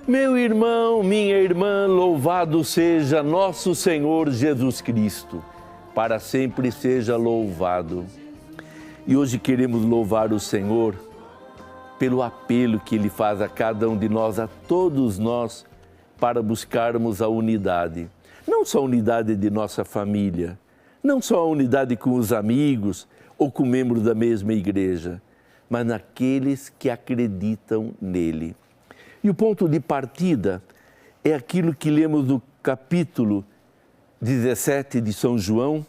Meu irmão, minha irmã, louvado seja nosso Senhor Jesus Cristo, para sempre seja louvado. E hoje queremos louvar o Senhor pelo apelo que Ele faz a cada um de nós, a todos nós, para buscarmos a unidade. Não só a unidade de nossa família, não só a unidade com os amigos ou com membros da mesma igreja, mas naqueles que acreditam nele. E o ponto de partida é aquilo que lemos no capítulo 17 de São João,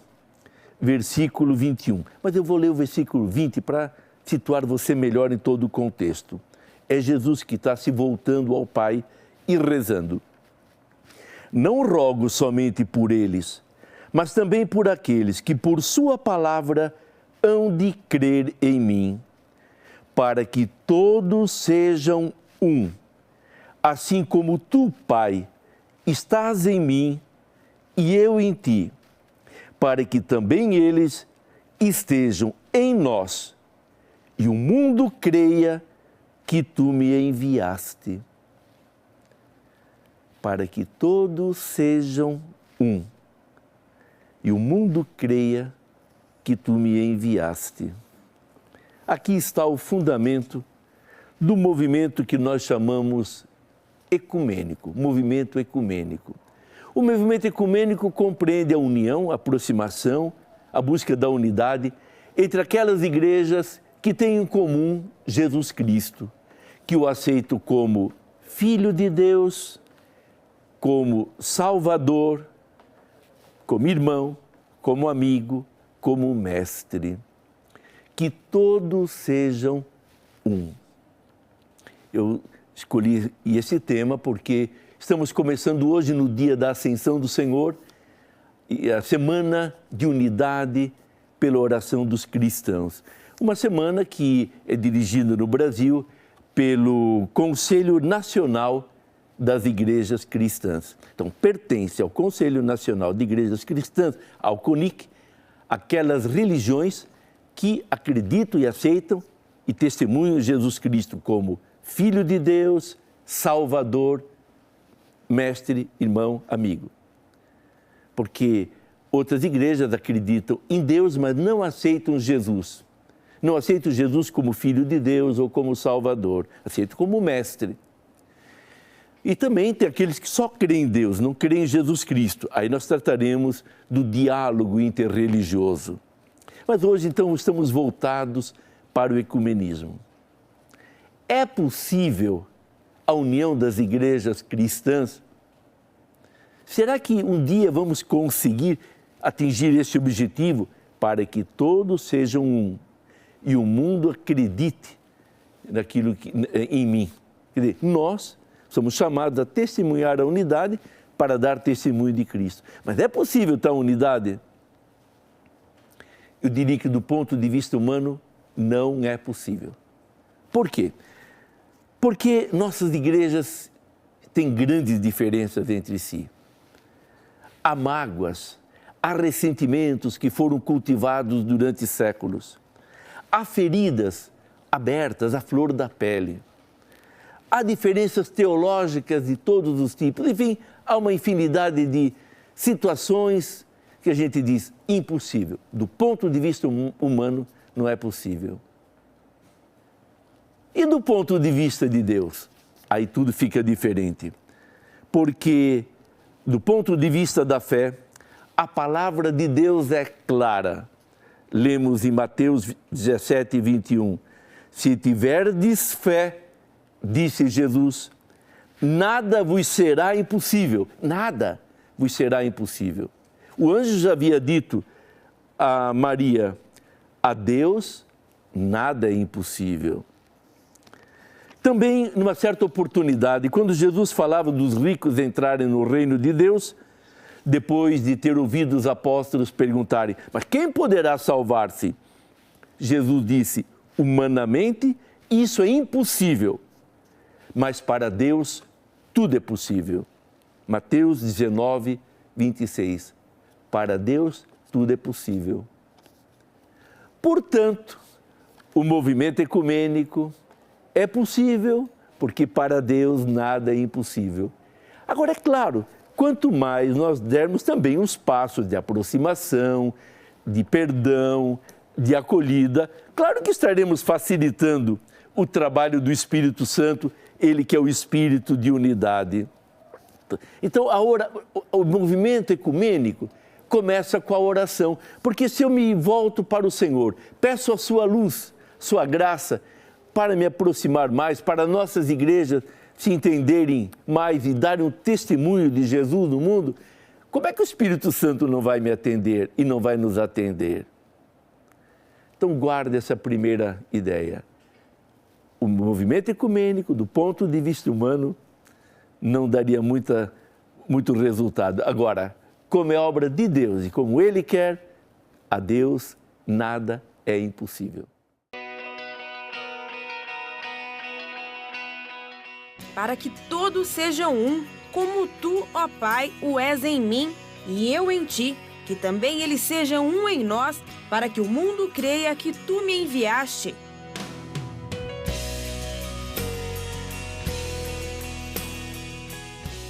versículo 21. Mas eu vou ler o versículo 20 para situar você melhor em todo o contexto. É Jesus que está se voltando ao Pai e rezando. Não rogo somente por eles, mas também por aqueles que por sua palavra hão de crer em mim, para que todos sejam um. Assim como tu, Pai, estás em mim e eu em ti, para que também eles estejam em nós e o mundo creia que tu me enviaste. Para que todos sejam um e o mundo creia que tu me enviaste. Aqui está o fundamento do movimento que nós chamamos ecumênico, movimento ecumênico. O movimento ecumênico compreende a união, a aproximação, a busca da unidade entre aquelas igrejas que têm em comum Jesus Cristo, que o aceitam como Filho de Deus, como Salvador, como irmão, como amigo, como mestre. Que todos sejam um. Eu escolhi esse tema porque estamos começando hoje no dia da Ascensão do Senhor, a semana de unidade pela oração dos cristãos. Uma semana que é dirigida no Brasil pelo Conselho Nacional das Igrejas Cristãs. Então, pertence ao Conselho Nacional de Igrejas Cristãs, ao CONIC, aquelas religiões que acreditam e aceitam e testemunham Jesus Cristo como Filho de Deus, Salvador, mestre, irmão, amigo. Porque outras igrejas acreditam em Deus, mas não aceitam Jesus. Não aceitam Jesus como Filho de Deus ou como Salvador, aceitam como mestre. E também tem aqueles que só creem em Deus, não creem em Jesus Cristo. Aí nós trataremos do diálogo interreligioso. Mas hoje, então, estamos voltados para o ecumenismo. É possível a união das igrejas cristãs? Será que um dia vamos conseguir atingir esse objetivo para que todos sejam um e o mundo acredite naquilo em mim? Quer dizer, nós somos chamados a testemunhar a unidade para dar testemunho de Cristo. Mas é possível tal unidade? Eu diria que do ponto de vista humano não é possível. Por quê? Porque nossas igrejas têm grandes diferenças entre si. Há mágoas, há ressentimentos que foram cultivados durante séculos. Há feridas abertas à flor da pele. Há diferenças teológicas de todos os tipos. Enfim, há uma infinidade de situações que a gente diz impossível. Do ponto de vista humano, não é possível. E do ponto de vista de Deus? Aí tudo fica diferente. Porque, do ponto de vista da fé, a palavra de Deus é clara. Lemos em Mateus 17, 21. Se tiverdes fé, disse Jesus, nada vos será impossível. Nada vos será impossível. O anjo já havia dito a Maria, a Deus nada é impossível. Também, numa certa oportunidade, quando Jesus falava dos ricos entrarem no reino de Deus, depois de ter ouvido os apóstolos perguntarem, mas quem poderá salvar-se? Jesus disse, humanamente, isso é impossível, mas para Deus tudo é possível. Mateus 19, 26. Para Deus tudo é possível. Portanto, o movimento ecumênico é possível porque para Deus nada é impossível. Agora, é claro, quanto mais nós dermos também uns passos de aproximação, de perdão, de acolhida, claro que estaremos facilitando o trabalho do Espírito Santo, ele que é o Espírito de unidade. Então, o movimento ecumênico começa com a oração, porque se eu me volto para o Senhor, peço a sua luz, sua graça, para me aproximar mais, para nossas igrejas se entenderem mais e darem um testemunho de Jesus no mundo, como é que o Espírito Santo não vai me atender e não vai nos atender? Então, guarde essa primeira ideia. O movimento ecumênico, do ponto de vista humano, não daria muito resultado. Agora, como é obra de Deus e como Ele quer, a Deus nada é impossível. Para que todos sejam um, como tu, ó Pai, o és em mim e eu em ti, que também eles sejam um em nós, para que o mundo creia que tu me enviaste.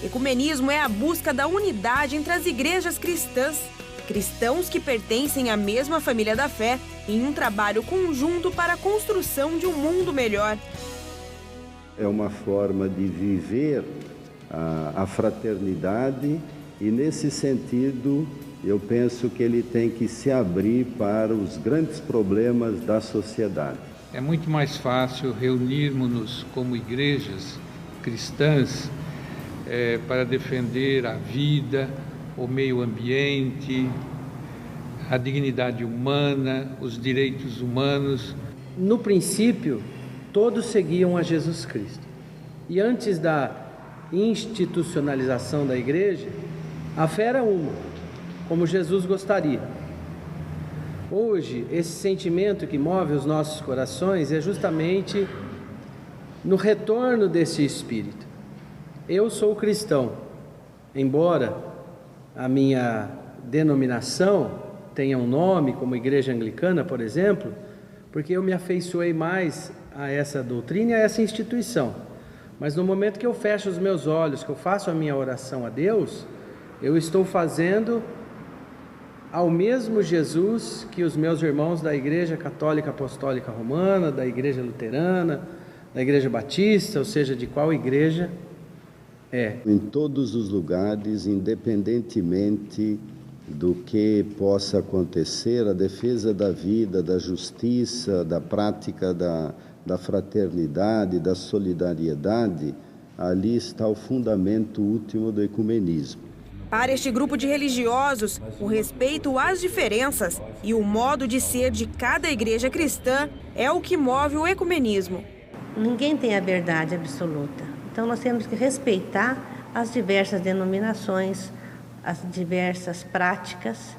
Ecumenismo é a busca da unidade entre as igrejas cristãs, cristãos que pertencem à mesma família da fé, em um trabalho conjunto para a construção de um mundo melhor. É uma forma de viver a fraternidade e, nesse sentido, eu penso que ele tem que se abrir para os grandes problemas da sociedade. É muito mais fácil reunirmos-nos como igrejas cristãs para defender a vida, o meio ambiente, a dignidade humana, os direitos humanos. No princípio, todos seguiam a Jesus Cristo. E antes da institucionalização da igreja, a fé era uma, como Jesus gostaria. Hoje, esse sentimento que move os nossos corações é justamente no retorno desse espírito. Eu sou cristão, embora a minha denominação tenha um nome, como Igreja Anglicana, por exemplo, porque eu me afeiçoei mais a essa doutrina e a essa instituição. Mas no momento que eu fecho os meus olhos, que eu faço a minha oração a Deus, eu estou fazendo ao mesmo Jesus que os meus irmãos da Igreja Católica Apostólica Romana, da Igreja Luterana, da Igreja Batista, ou seja, de qual igreja é. Em todos os lugares, independentemente do que possa acontecer, a defesa da vida, da justiça, da prática da fraternidade, da solidariedade, ali está o fundamento último do ecumenismo. Para este grupo de religiosos, o respeito às diferenças e o modo de ser de cada igreja cristã é o que move o ecumenismo. Ninguém tem a verdade absoluta, então nós temos que respeitar as diversas denominações, as diversas práticas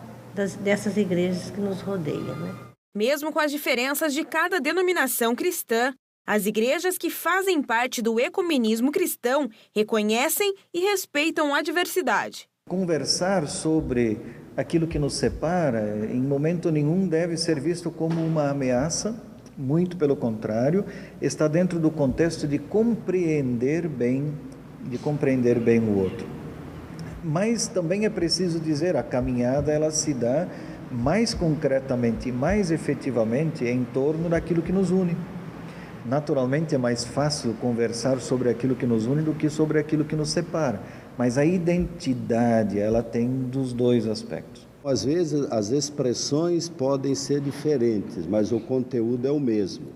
dessas igrejas que nos rodeiam, né? Mesmo com as diferenças de cada denominação cristã, as igrejas que fazem parte do ecumenismo cristão reconhecem e respeitam a diversidade. Conversar sobre aquilo que nos separa, em momento nenhum, deve ser visto como uma ameaça, muito pelo contrário, está dentro do contexto de compreender bem o outro. Mas também é preciso dizer, a caminhada ela se dá mais concretamente, mais efetivamente em torno daquilo que nos une. Naturalmente é mais fácil conversar sobre aquilo que nos une do que sobre aquilo que nos separa, mas a identidade ela tem dos dois aspectos. Às vezes as expressões podem ser diferentes, mas o conteúdo é o mesmo.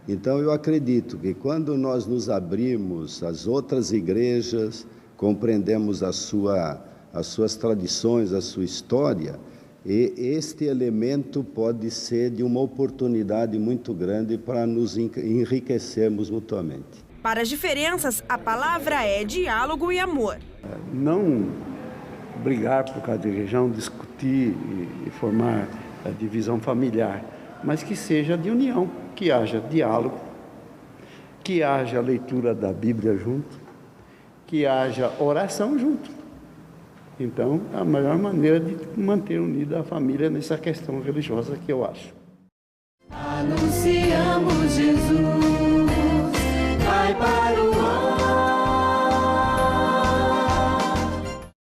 Então eu acredito que quando nós nos abrimos às outras igrejas, compreendemos as suas tradições, a sua história, e este elemento pode ser de uma oportunidade muito grande para nos enriquecermos mutuamente. Para as diferenças, a palavra é diálogo e amor. Não brigar por causa de religião, discutir e formar a divisão familiar, mas que seja de união, que haja diálogo, que haja leitura da Bíblia junto, que haja oração junto. Então, a melhor maneira de manter unida a família nessa questão religiosa que eu acho. Anunciamos Jesus.